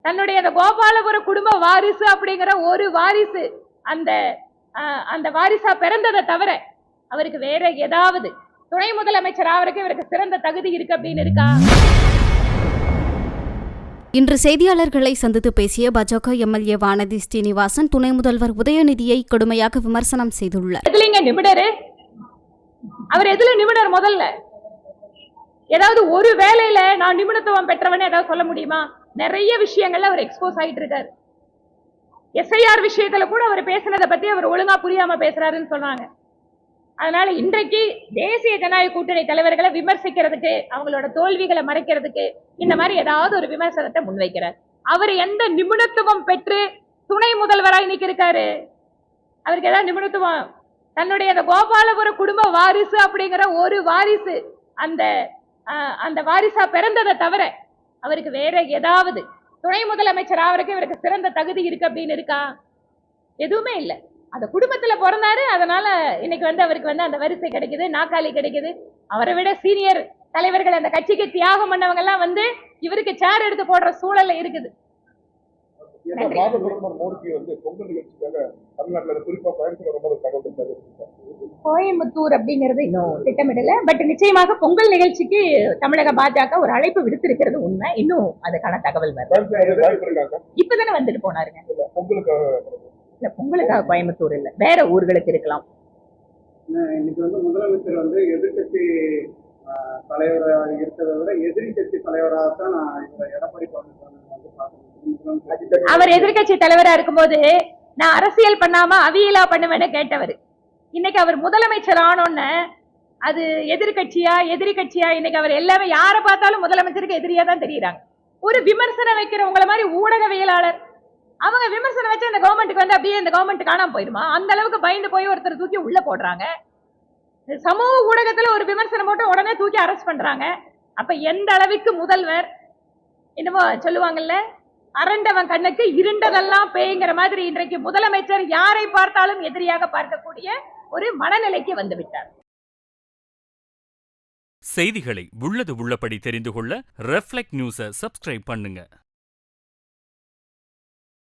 தன்னுடைய அந்த கோபாலபுர குடும்ப வாரிசு அப்படிங்கிற ஒரு வாரிசு அந்த அந்த வாரிசா பிறந்ததை தவிர அவருக்கு வேற ஏதாவது துணை முதலமைச்சர் ஆவருக்கு இவருக்கு சிறந்த தகுதி இருக்கு அப்படின்னு இருக்கா? இன்று செய்தியாளர்களை சந்தித்து பேசிய பாஜக எம்எல்ஏ வானதி ஸ்ரீனிவாசன் துணை முதல்வர் உதயநிதியை கடுமையாக விமர்சனம் செய்துள்ளார். அவர் எதுல நிபுணர்? முதல்ல ஏதாவது ஒரு வேலையில நான் நிபுணத்துவம் பெற்றவனே ஏதாவது சொல்ல முடியுமா? நிறைய விஷயங்கள்ல அவர் எக்ஸ்போஸ் ஆயிட்டு இருக்காரு. எஸ்ஐஆர் விஷயத்துல கூட அவர் பேசினதை பத்தி அவர் ஒழுங்கா புரியாம பேசுறாருன்னு சொன்னாங்க. அதனால இன்றைக்கு தேசிய ஜனநாயக கூட்டணி தலைவர்களை விமர்சிக்கிறதுக்கு, அவங்களோட தோல்விகளை மறைக்கிறதுக்கு இந்த மாதிரி ஏதாவது ஒரு விமர்சனத்தை முன்வைக்கிறார். அவர் எந்த நிபுணத்துவம் பெற்று துணை முதல்வராய் இன்னைக்கு இருக்காரு? அவருக்கு ஏதாவது நிபுணத்துவம்? தன்னுடைய அந்த கோபாலபுர குடும்ப வாரிசு அப்படிங்கிற ஒரு வாரிசு அந்த அந்த வாரிசா பிறந்ததை தவிர அவருக்கு வேற ஏதாவது துணை முதலமைச்சர் ஆவருக்கு இவருக்கு சிறந்த தகுதி இருக்கு அப்படின்னு இருக்கா? எதுவுமே இல்லை. அந்த குடும்பத்துல பிறந்தாரு, அதனால இன்னைக்கு அவருக்கு அந்த வரிசை கிடைக்குது, நாக்காளி கிடைக்குது. அவரை விட சீனியர் தலைவர்கள் அந்த கட்சிக்கு தியாகம் பண்ணவங்க எல்லாம் இவருக்கு சேர் எடுத்து போடுற சூழல்ல இருக்குது. கோயம்புத்தூர் அப்படிங்கிறது இன்னும் திட்டமிடல. பட் நிச்சயமாக பொங்கல் நிகழ்ச்சிக்கு தமிழக பாஜக ஒரு அழைப்பு விடுத்திருக்கிறது உண்மை. இன்னும் அதுக்கான தகவல் வருது. இப்பதானே வந்துட்டு போனாருங்க. இல்ல, பொங்கலுக்காக கோயம்புத்தூர் இல்ல, வேற ஊர்களுக்கு இருக்கலாம். இன்னைக்கு முதலமைச்சர் எதிர்கட்சி தலைவராக இருக்கிறத விட எதிரி கட்சி தலைவராகத்தான் எடப்பாடி அவர் எதிர்கட்சி தலைவரா இருக்கும்போது நான் அரசியல் பண்ணாம அவியலா பண்ணுவேன்னு கேட்டவர். இன்னைக்கு அவர் முதலமைச்சர் ஆனோன்னு அது எதிர்கட்சியா எதிரி கட்சியா, இன்னைக்கு அவர் எல்லாமே யாரை பார்த்தாலும் முதலமைச்சருக்கு எதிரியா தான் தெரியுறாங்க. ஒரு விமர்சனம் வைக்கிறவங்கள மாதிரி ஊடகவியலாளர் அவங்க விமர்சனம் வச்சு அந்த கவர்மெண்ட்டுக்கு அப்படியே இந்த கவர்மெண்ட் காணாம போயிடுமா? அந்த அளவுக்கு பயந்து போய் ஒருத்தர் தூக்கி உள்ள போடுறாங்க. சமூக ஊடகத்துல ஒரு விமர்சனம் போட்டு உடனே தூக்கி அரெஸ்ட் பண்றாங்க. அப்ப எந்த அளவுக்கு முதல்வர் என்னமோ சொல்லுவாங்கல்ல, அரண்டவன் கண்ணுக்கு இருண்டதெல்லாம் பேய்ங்கிற மாதிரி இன்றைக்கு முதலமைச்சர் யாரை பார்த்தாலும் எதிரியாக பார்க்கக்கூடிய ஒரு மனநிலைக்கு வந்துவிட்டார். செய்திகளை உள்ளது உள்ளபடி தெரிந்து கொள்ள ரெஃப்ளெக்ட் நியூஸை சப்ஸ்கிரைப் பண்ணுங்க.